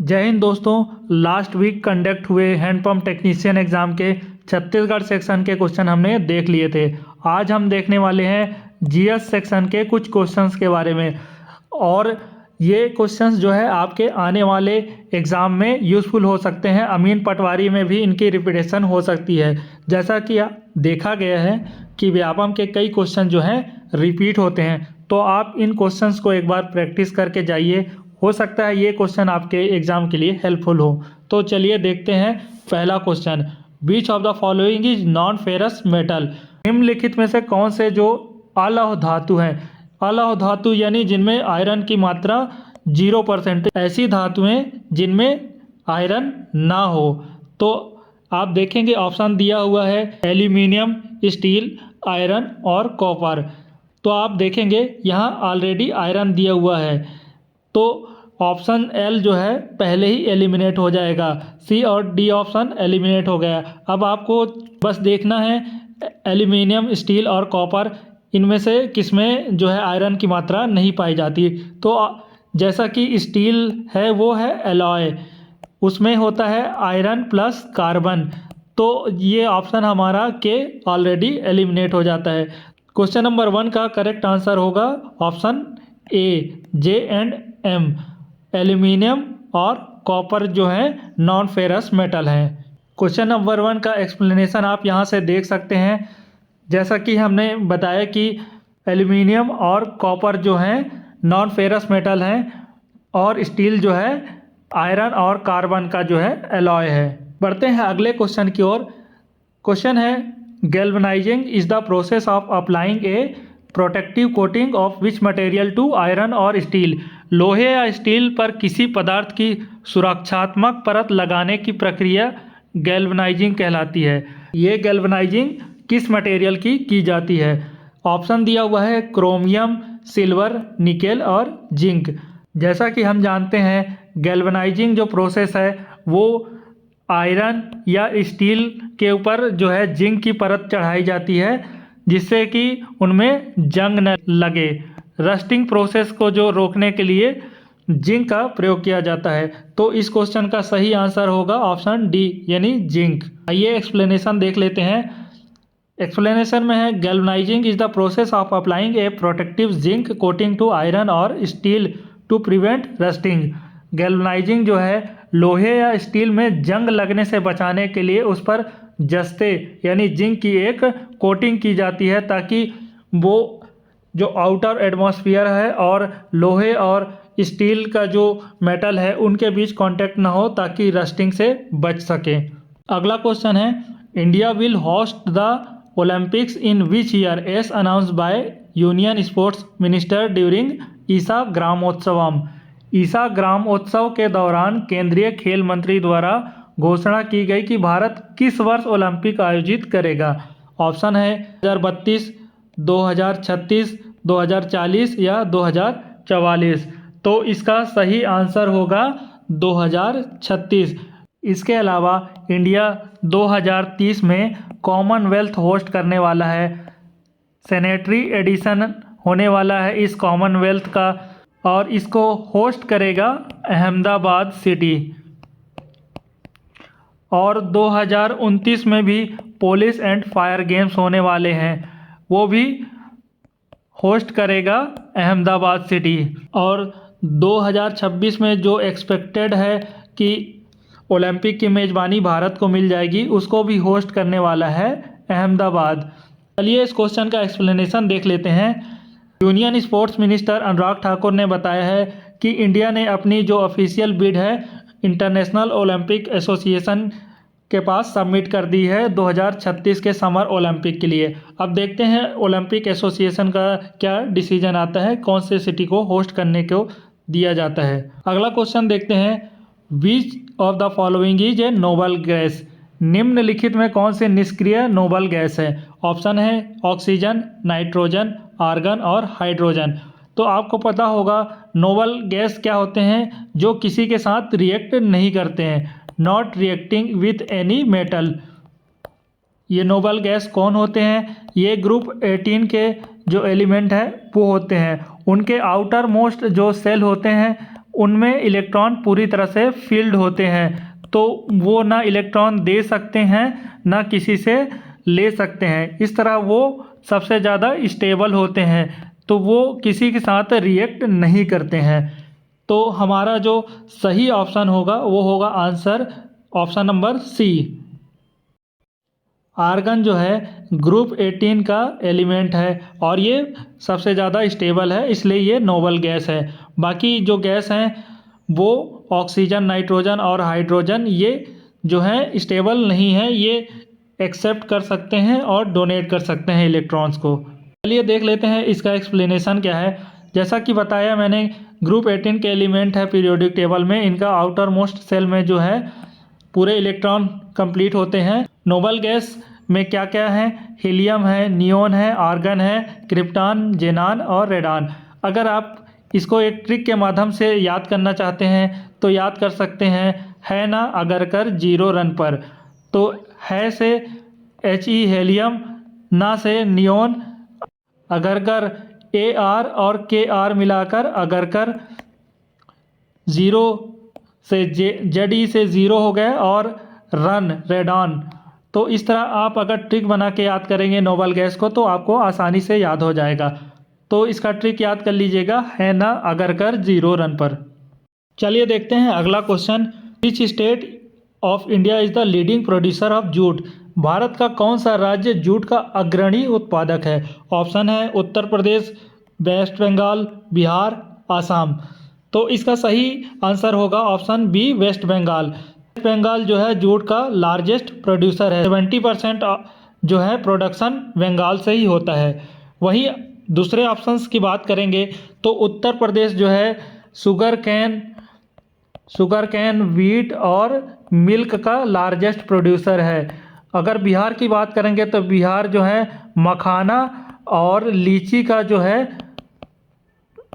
जय हिंद दोस्तों। Last week conduct हुए हैंडपंप टेक्नीशियन एग्ज़ाम के छत्तीसगढ़ सेक्शन के क्वेश्चन हमने देख लिए थे। आज हम देखने वाले हैं जीएस सेक्शन के कुछ क्वेश्चंस के बारे में, और ये क्वेश्चंस जो है आपके आने वाले एग्ज़ाम में यूज़फुल हो सकते हैं। अमीन पटवारी में भी इनकी रिपीटेशन हो सकती है। जैसा कि देखा गया है कि व्यापम के कई क्वेश्चन जो हैं रिपीट होते हैं, तो आप इन क्वेश्चंस को एक बार प्रैक्टिस करके जाइए। हो सकता है ये क्वेश्चन आपके एग्जाम के लिए हेल्पफुल हो। तो चलिए देखते हैं पहला question. Beach of the following is non ferrous metal. निम्नलिखित में से कौन से जो अलौह धातु हैं, अलौह धातु यानी जिनमें आयरन की मात्रा 0%, ऐसी धातुएं जिनमें आयरन ना हो। तो आप देखेंगे ऑप्शन दिया हुआ है एल्यूमिनियम, स्टील, आयरन और कॉपर। तो आप देखेंगे यहाँ ऑलरेडी आयरन दिया हुआ है, तो ऑप्शन एल जो है पहले ही एलिमिनेट हो जाएगा। सी और डी ऑप्शन एलिमिनेट हो गया। अब आपको बस देखना है एल्यूमिनियम, स्टील और कॉपर, इनमें से किसमें जो है आयरन की मात्रा नहीं पाई जाती। तो जैसा कि स्टील है वो है एलॉय, उसमें होता है आयरन प्लस कार्बन, तो ये ऑप्शन हमारा के ऑलरेडी एलिमिनेट हो जाता है। क्वेश्चन नंबर 1 का करेक्ट आंसर होगा option A, J and M. Aluminium और कॉपर जो है नॉन फेरस मेटल हैं। क्वेश्चन नंबर 1 का एक्सप्लेनेशन आप यहाँ से देख सकते हैं। जैसा कि हमने बताया कि एल्यूमिनियम और कॉपर जो हैं नॉन फेरस मेटल हैं, और स्टील जो है आयरन और कार्बन का जो है एलॉय है। बढ़ते हैं अगले क्वेश्चन की ओर। क्वेश्चन है galvanising is the process of applying a protective coating of which material to iron और स्टील। लोहे या स्टील पर किसी पदार्थ की सुरक्षात्मक परत लगाने की प्रक्रिया गैल्वेनाइजिंग कहलाती है। ये गैल्वेनाइजिंग किस मटेरियल की जाती है? ऑप्शन दिया हुआ है क्रोमियम, सिल्वर, निकेल और जिंक। जैसा कि हम जानते हैं गैल्वेनाइजिंग जो प्रोसेस है वो आयरन या स्टील के ऊपर जो है जिंक की परत चढ़ाई जाती है, जिससे कि उनमें जंग न लगे। रस्टिंग प्रोसेस को जो रोकने के लिए जिंक का प्रयोग किया जाता है। तो इस क्वेश्चन का सही आंसर होगा ऑप्शन डी यानी जिंक। आइए एक्सप्लेनेशन देख लेते हैं। एक्सप्लेनेशन में है galvanising is the process of applying a protective zinc coating to iron और steel to prevent rusting. Galvanising जो है लोहे या स्टील में जंग लगने से बचाने के लिए उस पर जस्ते यानी जिंक की एक कोटिंग की जाती है, ताकि वो जो आउटर एटमॉस्फेयर है और लोहे और स्टील का जो मेटल है उनके बीच कांटेक्ट ना हो, ताकि रस्टिंग से बच सके। अगला क्वेश्चन है India will host the Olympics in which year as announced by union sports minister during Isha Gramotsavam. Isha Gramotsav के दौरान केंद्रीय खेल मंत्री द्वारा घोषणा की गई कि भारत किस वर्ष ओलंपिक आयोजित करेगा। ऑप्शन है 2032, 2036, 2040 या 2044। तो इसका सही आंसर होगा 2036। इसके अलावा इंडिया 2030 में कॉमनवेल्थ होस्ट करने वाला है। सेनेटरी एडिशन होने वाला है इस कॉमनवेल्थ का, और इसको होस्ट करेगा अहमदाबाद सिटी। और 2029 में भी पुलिस एंड फायर गेम्स होने वाले हैं, वो भी होस्ट करेगा अहमदाबाद सिटी। और 2026 में जो एक्सपेक्टेड है कि ओलंपिक की मेज़बानी भारत को मिल जाएगी, उसको भी होस्ट करने वाला है अहमदाबाद। चलिए इस क्वेश्चन का एक्सप्लेनेशन देख लेते हैं। Union sports minister Anurag Thakur ने बताया है कि इंडिया ने अपनी जो ऑफिशियल बिड है इंटरनेशनल ओलंपिक एसोसिएशन के पास सबमिट कर दी है 2036 के समर ओलंपिक के लिए। अब देखते हैं ओलंपिक एसोसिएशन का क्या डिसीजन आता है, कौन से सिटी को होस्ट करने को दिया जाता है। अगला क्वेश्चन देखते हैं विच of the following is a noble gas. निम्नलिखित में कौन से निष्क्रिय नोबल गैस है? ऑप्शन है ऑक्सीजन, नाइट्रोजन, आर्गन और हाइड्रोजन। तो आपको पता होगा नोबल गैस क्या होते हैं, जो किसी के साथ रिएक्ट नहीं करते हैं, not reacting with any metal. ये नोबल गैस कौन होते हैं? ये ग्रुप 18 के जो एलिमेंट है वो होते हैं। उनके आउटर मोस्ट जो सेल होते हैं उनमें इलेक्ट्रॉन पूरी तरह से फील्ड होते हैं, तो वो ना इलेक्ट्रॉन दे सकते हैं ना किसी से ले सकते हैं। इस तरह वो सबसे ज़्यादा स्टेबल होते हैं, तो वो किसी के साथ रिएक्ट नहीं करते हैं। तो हमारा जो सही ऑप्शन होगा वो होगा answer option number C. Argon जो है ग्रुप 18 का एलिमेंट है और ये सबसे ज़्यादा स्टेबल है, इसलिए ये नोबल गैस है। बाकी जो गैस हैं वो ऑक्सीजन, नाइट्रोजन और हाइड्रोजन ये जो है स्टेबल नहीं है, ये एक्सेप्ट कर सकते हैं और डोनेट कर सकते हैं इलेक्ट्रॉन्स को। चलिए देख लेते हैं इसका एक्सप्लेनेशन क्या है। जैसा कि बताया मैंने, ग्रुप 18 के एलिमेंट है पीरियोडिक टेबल में, इनका आउटर मोस्ट सेल में जो है पूरे इलेक्ट्रॉन कंप्लीट होते हैं। नोबल गैस में क्या क्या है? हीलियम है, नियोन है, आर्गन है, क्रिप्टॉन, जेनान और रेडान। अगर आप इसको एक ट्रिक के माध्यम से याद करना चाहते हैं तो याद कर सकते हैं, है ना अगर कर 0 रन पर। तो है से He हीलियम, ना से नियोन, अगर कर Ar और Kr मिलाकर अगर कर 0 से Ze से 0 हो गए और रन रेडॉन। तो इस तरह आप अगर ट्रिक बना के याद करेंगे नोबल गैस को तो आपको आसानी से याद हो जाएगा। तो इसका ट्रिक याद कर लीजिएगा, है ना अगर कर 0 रन पर। चलिए देखते हैं अगला question. Which state of India is the leading producer of jute? Bharat का कौन सा राज्य जूट का अग्रणी उत्पादक है? ऑप्शन है उत्तर प्रदेश, वेस्ट बंगाल, बिहार, आसाम। तो इसका सही आंसर होगा ऑप्शन बी, वेस्ट बंगाल। वेस्ट बंगाल जो है जूट का लार्जेस्ट प्रोड्यूसर है। 70% जो है प्रोडक्शन बंगाल से ही होता है। वहीं दूसरे ऑप्शंस की बात करेंगे तो उत्तर प्रदेश जो है शुगर कैन, वीट और मिल्क का लार्जेस्ट प्रोड्यूसर है। अगर बिहार की बात करेंगे तो बिहार जो है मखाना और लीची का जो है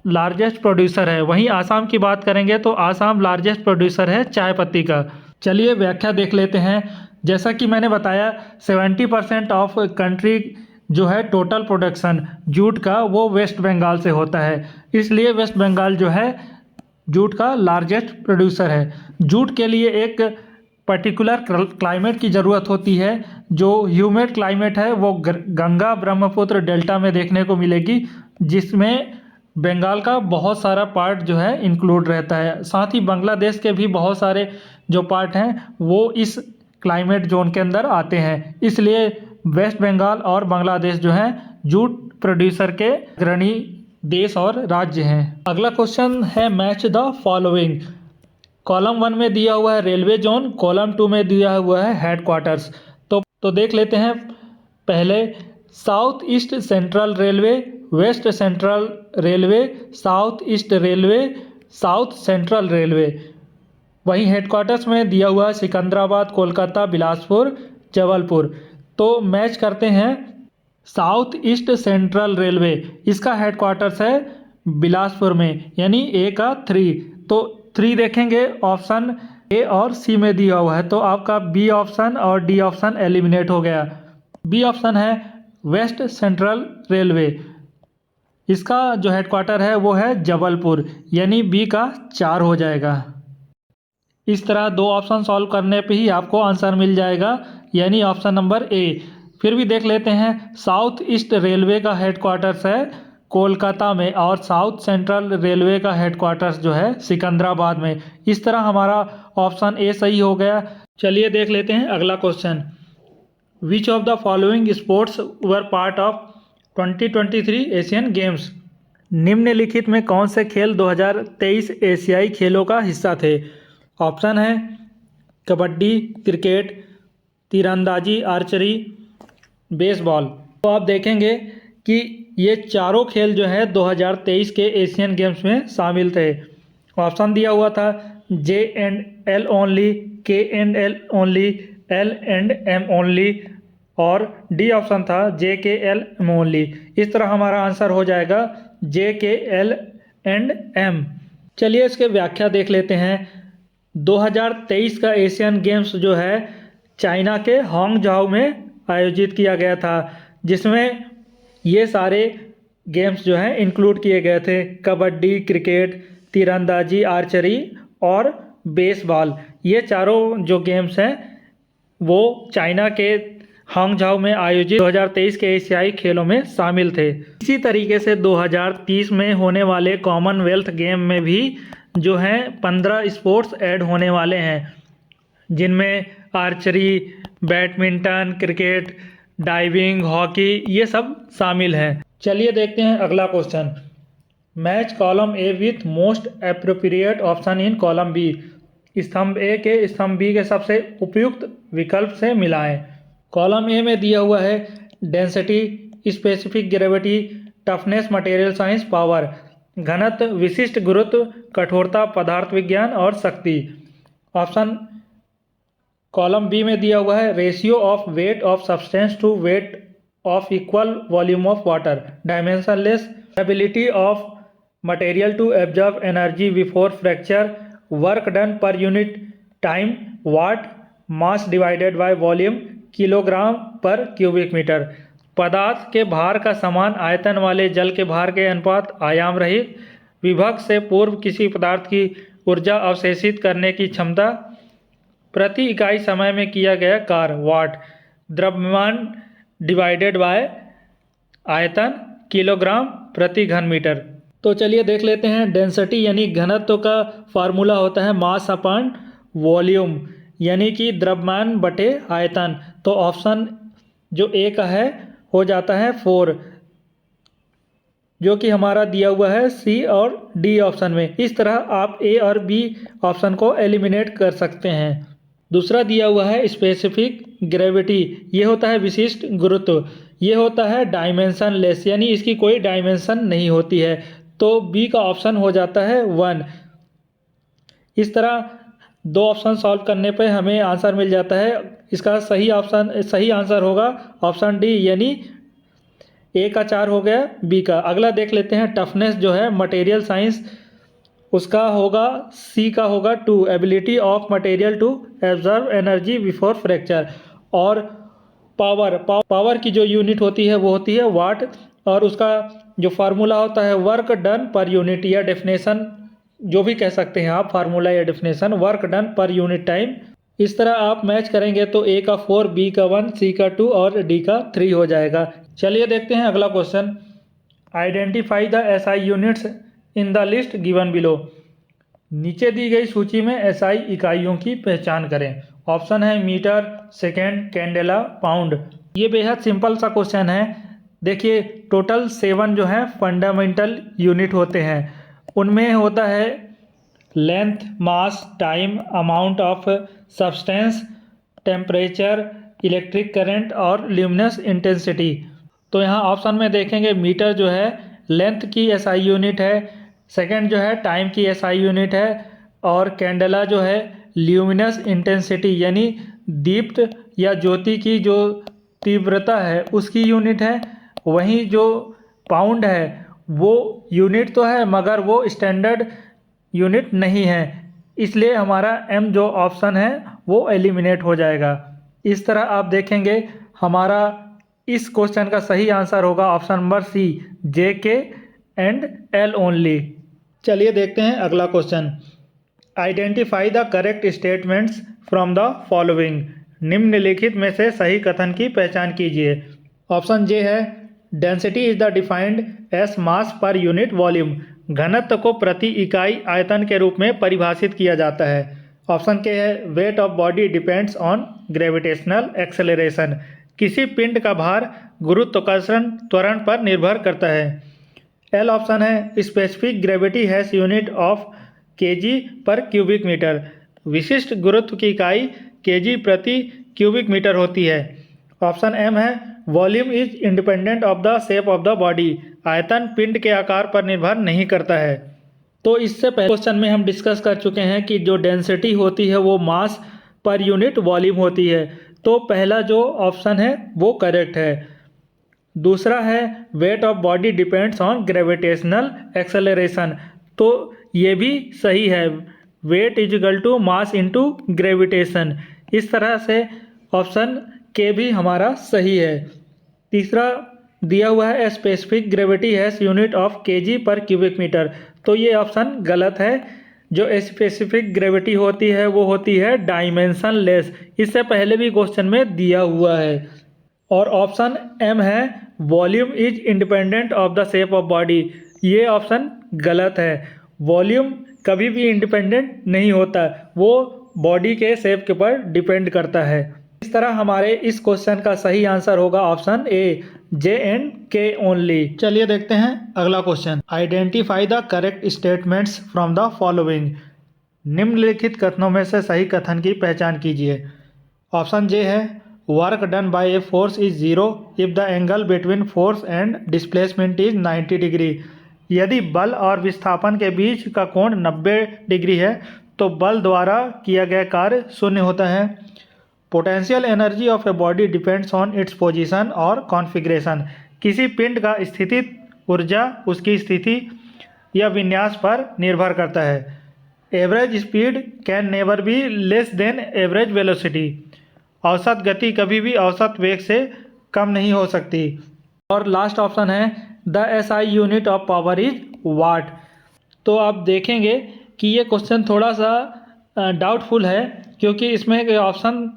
लार्जेस्ट प्रोड्यूसर है। वहीं आसाम की बात करेंगे तो आसाम लार्जेस्ट प्रोड्यूसर है चाय पत्ती का। चलिए व्याख्या देख लेते हैं। जैसा कि मैंने बताया 70% ऑफ कंट्री जो है टोटल प्रोडक्शन जूट का वो वेस्ट बंगाल से होता है, इसलिए वेस्ट बंगाल जो है जूट का लार्जेस्ट प्रोड्यूसर है। जूट के लिए एक पर्टिकुलर क्लाइमेट की ज़रूरत होती है। जो ह्यूमिड क्लाइमेट है वो गंगा ब्रह्मपुत्र डेल्टा में देखने को मिलेगी, जिसमें बंगाल का बहुत सारा पार्ट जो है इंक्लूड रहता है। साथ ही बांग्लादेश के भी बहुत सारे जो पार्ट हैं वो इस क्लाइमेट जोन के अंदर आते हैं, इसलिए वेस्ट बंगाल और बांग्लादेश जो है जूट प्रोड्यूसर के अग्रणी देश और राज्य हैं। अगला क्वेश्चन है मैच द फॉलोइंग। कॉलम 1 में दिया हुआ है रेलवे जोन, कॉलम 2 में दिया हुआ है हेडक्वार्टर्स। तो देख लेते हैं। पहले south east central railway, west central railway, south east railway, south central railway. वहीं हेडक्वार्टर्स में दिया हुआ है सिकंदराबाद, कोलकाता, बिलासपुर, जबलपुर। तो मैच करते हैं। साउथ ईस्ट सेंट्रल रेलवे, इसका हेडक्वार्टर्स है बिलासपुर में, यानी ए का 3। तो 3 देखेंगे, ऑप्शन ए और सी में दिया हुआ है, तो आपका बी ऑप्शन और डी ऑप्शन एलिमिनेट हो गया। बी ऑप्शन है वेस्ट सेंट्रल रेलवे, इसका जो हेडक्वार्टर है वो है जबलपुर, यानी बी का 4 हो जाएगा। इस तरह 2 ऑप्शन सॉल्व करने पे ही आपको आंसर मिल जाएगा, यानी ऑप्शन नंबर ए। फिर भी देख लेते हैं। साउथ ईस्ट रेलवे का हेडक्वार्टर्स है कोलकाता में और साउथ सेंट्रल रेलवे का हेडक्वार्टर्स जो है सिकंदराबाद में। इस तरह हमारा ऑप्शन ए सही हो गया। चलिए देख लेते हैं अगला question. Which of the following sports were part of 2023 Asian games? निम्नलिखित में कौन से खेल 2023 एशियाई खेलों का हिस्सा थे? ऑप्शन है कबड्डी, क्रिकेट, तीरंदाजी, आर्चरी, बेसबॉल। तो आप देखेंगे कि ये चारों खेल जो है 2023 के एशियन गेम्स में शामिल थे। ऑप्शन दिया हुआ था J&L only, K&L only, L&M only और डी ऑप्शन था JKL ओनली। इस तरह हमारा आंसर हो जाएगा JKL&M। चलिए इसके व्याख्या देख लेते हैं। 2023 का एशियन गेम्स जो है चाइना के हांगझाओ में आयोजित किया गया था, जिसमें ये सारे गेम्स जो हैं इंक्लूड किए गए थे। कबड्डी, क्रिकेट, तीरंदाजी, आर्चरी और बेसबॉल। ये चारों जो गेम्स हैं वो चाइना के हांगझाओ में आयोजित 2023 के एशियाई खेलों में शामिल थे। इसी तरीके से 2030 में होने वाले कॉमनवेल्थ गेम में भी जो हैं 15 स्पोर्ट्स ऐड होने वाले हैं, जिनमें archery, badminton, cricket, diving, hockey ये सब शामिल हैं। चलिए देखते हैं अगला question. Match column A with most appropriate option in column B. स्तंभ ए के स्तंभ बी के सबसे उपयुक्त विकल्प से मिलाएं। कॉलम ए में दिया हुआ है density, specific gravity, toughness, material science, power. घनत्व, विशिष्ट गुरुत्व, कठोरता, पदार्थ विज्ञान और शक्ति। ऑप्शन कॉलम बी में दिया हुआ है ratio of weight of substance to weight of equal volume of water, dimensionless, ability of material to absorb energy before fracture, work done per unit time, watt, mass divided by volume, kilogram per cubic metre. पदार्थ के भार का समान आयतन वाले जल के भार के अनुपात, आयाम रहित, विभक्त से पूर्व किसी पदार्थ की ऊर्जा अवशेषित करने की क्षमता, प्रति इकाई समय में किया गया कार्य, वाट, द्रव्यमान डिवाइडेड बाय आयतन, किलोग्राम प्रति घन मीटर। तो चलिए देख लेते हैं। डेंसिटी यानी घनत्व का फार्मूला होता है मास अपॉन वॉल्यूम, यानी कि द्रव्यमान बटे आयतन। तो ऑप्शन जो ए का है हो जाता है 4, जो कि हमारा दिया हुआ है सी और डी ऑप्शन में। इस तरह आप ए और बी ऑप्शन को एलिमिनेट कर सकते हैं। दूसरा दिया हुआ है स्पेसिफिक ग्रेविटी, ये होता है विशिष्ट गुरुत्व। ये होता है डायमेंशन लेस, यानी इसकी कोई डायमेंशन नहीं होती है। तो बी का ऑप्शन हो जाता है 1। इस तरह दो ऑप्शन सॉल्व करने पे हमें आंसर मिल जाता है। इसका सही आंसर होगा ऑप्शन डी, यानी ए का 4 हो गया, बी का। अगला देख लेते हैं। टफनेस जो है मटेरियल साइंस, उसका होगा सी का होगा 2, ability of material to absorb energy before fracture. और पावर की जो यूनिट होती है वो होती है वाट, और उसका जो फार्मूला होता है वर्क डन पर यूनिट, या डेफिनेशन जो भी कह सकते हैं आप, फार्मूला या definition, work done per unit time. इस तरह आप मैच करेंगे तो ए का 4, बी का 1, सी का 2 और डी का 3 हो जाएगा। चलिए देखते हैं अगला question. Identify the SI units in the list given below. नीचे दी गई सूची में एसआई इकाइयों की पहचान करें। ऑप्शन है मीटर, सेकेंड, कैंडेला, पाउंड। ये बेहद सिंपल सा क्वेश्चन है। देखिए टोटल 7 जो है फंडामेंटल यूनिट होते हैं। उनमें होता है length, mass, time, amount of substance, temperature, electric current और ल्यूमिनस इंटेंसिटी। तो यहाँ ऑप्शन में देखेंगे मीटर जो है लेंथ की एसआई यूनिट है, सेकंड जो है टाइम की एसआई यूनिट है, और कैंडेला जो है ल्यूमिनस इंटेंसिटी यानी दीप्त या ज्योति की जो तीव्रता है उसकी यूनिट है। वहीं जो पाउंड है वो यूनिट तो है मगर वो स्टैंडर्ड यूनिट नहीं है, इसलिए हमारा एम जो ऑप्शन है वो एलिमिनेट हो जाएगा। इस तरह आप देखेंगे हमारा इस क्वेश्चन का सही आंसर होगा ऑप्शन नंबर सी, जे के एंड एल ओनली। चलिए देखते हैं अगला question. Identify the correct statements from the following. निम्नलिखित में से सही कथन की पहचान कीजिए। ऑप्शन जे है density is the defined S mass per unit volume. घनत्व को प्रति इकाई आयतन के रूप में परिभाषित किया जाता है। ऑप्शन के है weight of body depends on gravitational acceleration. किसी पिंड का भार गुरुत्वाकर्षण त्वरण पर निर्भर करता है। एल ऑप्शन है specific gravity has unit of KG पर क्यूबिक मीटर। विशिष्ट गुरुत्व की इकाई केजी प्रति क्यूबिक मीटर होती है। ऑप्शन एम है volume is independent of the shape of the body. आयतन पिंड के आकार पर निर्भर नहीं करता है। तो इससे पहले क्वेश्चन में हम डिस्कस कर चुके हैं कि जो डेंसिटी होती है वो मास पर यूनिट वॉल्यूम होती है। तो पहला जो ऑप्शन है वो करेक्ट है। दूसरा है weight of body depends on gravitational acceleration. तो ये भी सही है, weight is equal to mass into gravitation. इस तरह से ऑप्शन के भी हमारा सही है। तीसरा दिया हुआ है specific gravity has unit of KG पर क्यूबिक मीटर। तो ये ऑप्शन गलत है। जो स्पेसिफिक ग्रेविटी होती है वो होती है डायमेंशन लेस। इससे पहले भी क्वेश्चन में दिया हुआ है। और ऑप्शन एम है volume is independent of the shape of body. ये ऑप्शन गलत है। वॉल्यूम कभी भी इंडिपेंडेंट नहीं होता, वो बॉडी के शेप के ऊपर डिपेंड करता है। इस तरह हमारे इस क्वेश्चन का सही आंसर होगा ऑप्शन ए, जे एंड के ओनली। चलिए देखते हैं अगला question. Identify the correct statements from the following. निम्नलिखित कथनों में से सही कथन की पहचान कीजिए। ऑप्शन जे है work done by a force is zero if the angle between force and displacement is 90 degree. यदि बल और विस्थापन के बीच का कोण 90 डिग्री है तो बल द्वारा किया गया कार्य शून्य होता है। Potential energy of a body depends on its position और कॉन्फ़िगरेशन। किसी पिंड का स्थितिज ऊर्जा उसकी स्थिति या विन्यास पर निर्भर करता है। Average speed can never be less than average velocity. औसत गति कभी भी औसत वेग से कम नहीं हो सकती। और लास्ट ऑप्शन है the SI unit of power is what. तो आप देखेंगे कि ये क्वेश्चन थोड़ा सा डाउटफुल है, क्योंकि इसमें के ऑप्शन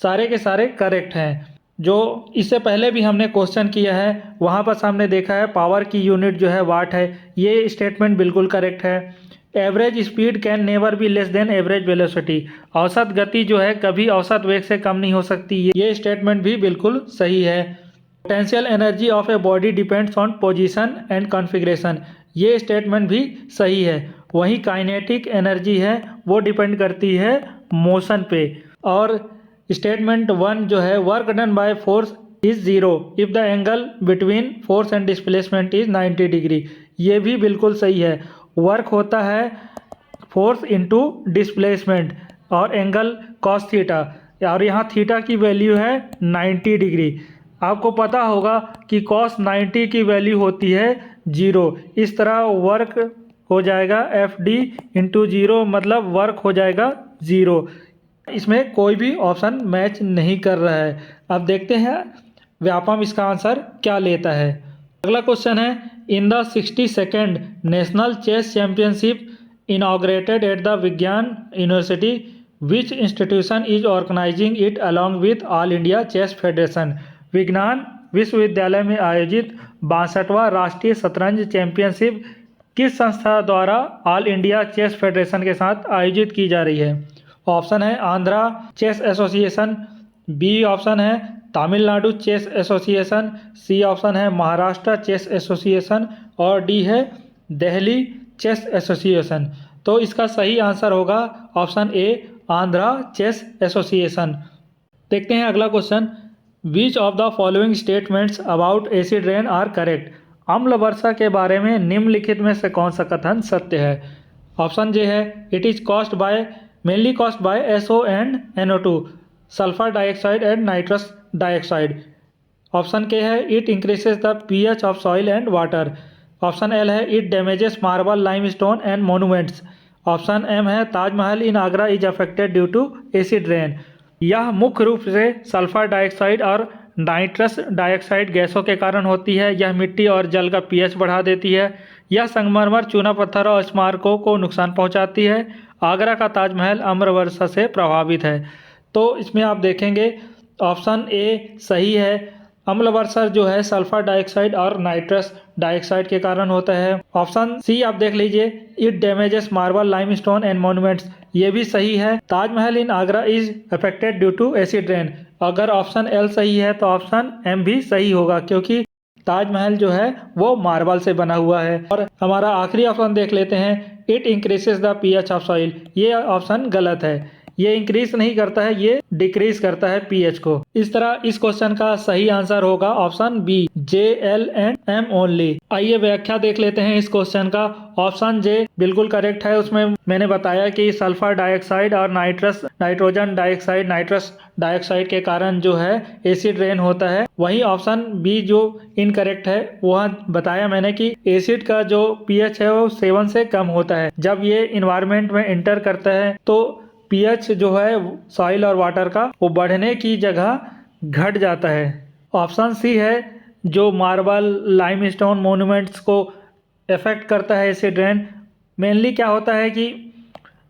सारे के सारे करेक्ट हैं। जो इससे पहले भी हमने क्वेश्चन किया है वहाँ पर हमने देखा है पावर की यूनिट जो है वाट है। ये स्टेटमेंट बिल्कुल करेक्ट है। Average speed can never be less than average velocity. औसत गति जो है कभी औसत वेग से कम नहीं हो सकती, ये स्टेटमेंट भी बिल्कुल सही है। Potential energy of a body depends on position and configuration. ये स्टेटमेंट भी सही है। वहीं काइनेटिक एनर्जी है वो डिपेंड करती है मोशन पे। और स्टेटमेंट 1 जो है work done by force is zero if the angle between force and displacement is 90 degree. ये भी बिल्कुल सही है। वर्क होता है फोर्स इनटू डिस्प्लेसमेंट और एंगल कॉस थीटा, और यहाँ थीटा की वैल्यू है 90 डिग्री। आपको पता होगा कि कॉस 90 की वैल्यू होती है 0। इस तरह वर्क हो जाएगा एफ डी इंटू 0, मतलब वर्क हो जाएगा 0। इसमें कोई भी ऑप्शन मैच नहीं कर रहा है। अब देखते हैं व्यापम इसका आंसर क्या लेता है। अगला क्वेश्चन है in the 62nd national chess championship inaugurated at the Vigyan university which institution is organising it along with All India Chess Federation. Vigyan विश्वविद्यालय में आयोजित 62वां राष्ट्रीय शतरंज चैंपियनशिप किस संस्था द्वारा ऑल इंडिया चेस फेडरेशन के साथ आयोजित की जा रही है। ऑप्शन है Andhra chess association, B option है Tamil Nadu chess association, C option है महाराष्ट्र चेस एसोसिएशन और डी है दिल्ली चेस एसोसिएशन। तो इसका सही आंसर होगा option A Andhra chess association. देखते हैं अगला question. Which of the following statements about acid rain are correct. अम्ल वर्षा के बारे में निम्नलिखित में से कौन सा कथन सत्य है। ऑप्शन जे है it is caused by mainly caused by SO and NO2 sulphur dioxide and nitrous dioxide. Option K है it increases the pH of soil and water. Option L है it damages marble limestone and monuments. Option M है Taj Mahal in Agra is affected due to acid rain. यह मुख्य रूप से sulphur dioxide और nitrous dioxide गैसों के कारण होती है। यह मिट्टी और जल का pH बढ़ा देती है। यह संगमरमर, चूना पत्थर और स्मारकों को नुकसान पहुंचाती है। आगरा का ताजमहल अम्ल वर्षा से प्रभावित है। तो इसमें आप देखेंगे ऑप्शन ए सही है। अम्ल वर्षा जो है सल्फर डाइऑक्साइड और नाइट्रस डाइऑक्साइड के कारण होता है। ऑप्शन सी आप देख लीजिए it damages marble limestone and monuments, ये भी सही है। Taj Mahal in Agra is affected due to acid rain. अगर ऑप्शन एल सही है तो ऑप्शन एम भी सही होगा, क्योंकि ताजमहल जो है वो मार्बल से बना हुआ है। और हमारा आखिरी ऑप्शन देख लेते हैं it increases the pH of soil. ये ऑप्शन गलत है। ये इंक्रीज नहीं करता है, ये डिक्रीज करता है pH को। इस तरह इस क्वेश्चन का सही आंसर होगा option B JL and M only. आइए व्याख्या देख लेते हैं इस क्वेश्चन का। ऑप्शन जे बिल्कुल करेक्ट है। उसमें मैंने बताया कि सल्फर डाइऑक्साइड और नाइट्रोजन डाइऑक्साइड नाइट्रस डाइऑक्साइड के कारण जो है एसिड रेन होता है। वहीं ऑप्शन बी जो इनकरेक्ट है वह बताया मैंने कि एसिड का जो pH है वो 7 से कम होता है। जब ये इन्वायरमेंट में इंटर करता है तो pH जो है सॉइल और वाटर का वो बढ़ने की जगह घट जाता है। ऑप्शन सी है जो मार्बल लाइमस्टोन मोन्यूमेंट्स को इफेक्ट करता है एसिड रेन, मेनली क्या होता है कि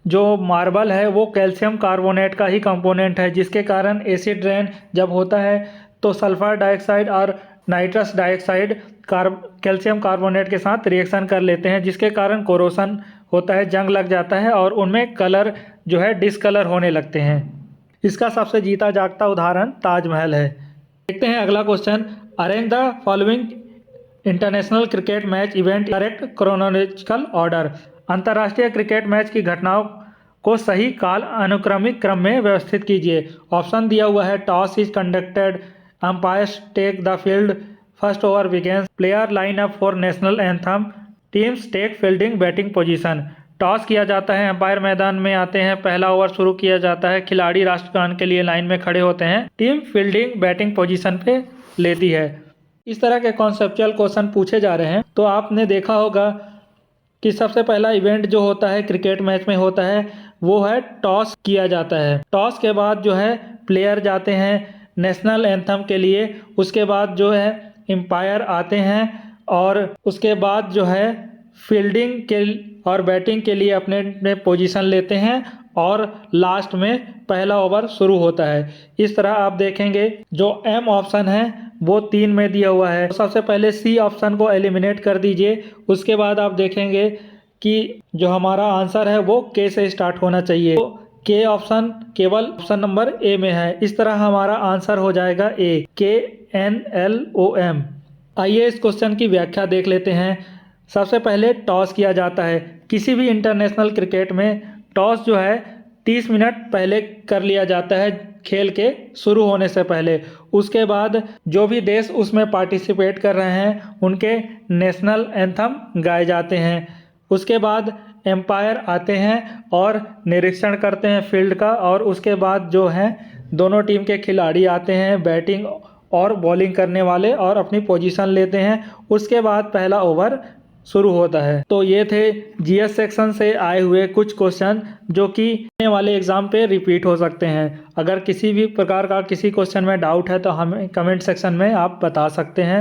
जो मार्बल है वो कैल्शियम कार्बोनेट का ही कंपोनेंट है, जिसके कारण एसिड रेन जब होता है तो सल्फर डाइऑक्साइड और नाइट्रस डाइऑक्साइड कैल्शियम कार्बोनेट के साथ रिएक्शन कर लेते हैं, जिसके कारण कोरोसन होता है, जंग लग जाता है और उनमें कलर जो है डिसकलर होने लगते हैं। इसका सबसे जीता जागता उदाहरण ताजमहल है। देखते हैं अगला question. Arrange the following international cricket match event correct chronological order. अंतर्राष्ट्रीय क्रिकेट मैच की घटनाओं को सही काल अनुक्रमिक क्रम में व्यवस्थित कीजिए। ऑप्शन दिया हुआ है, toss is conducted, umpires take the field, first over begins, player line up for national anthem, teams take fielding batting position. Toss किया जाता है, अंपायर मैदान में आते हैं, पहला ओवर शुरू किया जाता है, खिलाड़ी राष्ट्रगान के लिए लाइन में खड़े होते हैं, टीम फील्डिंग बैटिंग पोजीशन पे लेती है। इस तरह के कॉन्सेप्चुअल क्वेश्चन पूछे जा रहे हैं। तो आपने देखा होगा कि सबसे पहला इवेंट जो होता है क्रिकेट मैच में होता है वो है टॉस किया जाता है। टॉस के बाद जो है प्लेयर जाते हैं नेशनल एंथम के लिए, उसके बाद जो है एम्पायर आते हैं और उसके बाद जो है फील्डिंग के और बैटिंग के लिए अपने अपने पोजीशन लेते हैं और लास्ट में पहला ओवर शुरू होता है। इस तरह आप देखेंगे जो एम ऑप्शन है वो 3 में दिया हुआ है। सबसे पहले सी ऑप्शन को एलिमिनेट कर दीजिए, उसके बाद आप देखेंगे कि जो हमारा आंसर है वो के से स्टार्ट होना चाहिए। तो के ऑप्शन केवल ऑप्शन नंबर ए में है। इस तरह हमारा आंसर हो जाएगा ए, KNLOM। आइए इस क्वेश्चन की व्याख्या देख लेते हैं। सबसे पहले टॉस किया जाता है। किसी भी इंटरनेशनल क्रिकेट में टॉस जो है 30 मिनट पहले कर लिया जाता है खेल के शुरू होने से पहले। उसके बाद जो भी देश उसमें पार्टिसिपेट कर रहे हैं उनके नेशनल एंथम गाए जाते हैं। उसके बाद एम्पायर आते हैं और निरीक्षण करते हैं फील्ड का, और उसके बाद जो है दोनों टीम के खिलाड़ी आते हैं बैटिंग और बॉलिंग करने वाले और अपनी पोजीशन लेते हैं। उसके बाद पहला ओवर शुरू होता है। तो ये थे जीएस सेक्शन से आए हुए कुछ क्वेश्चन जो कि आने वाले एग्जाम पे रिपीट हो सकते हैं। अगर किसी भी प्रकार का किसी क्वेश्चन में डाउट है तो हमें कमेंट सेक्शन में आप बता सकते हैं।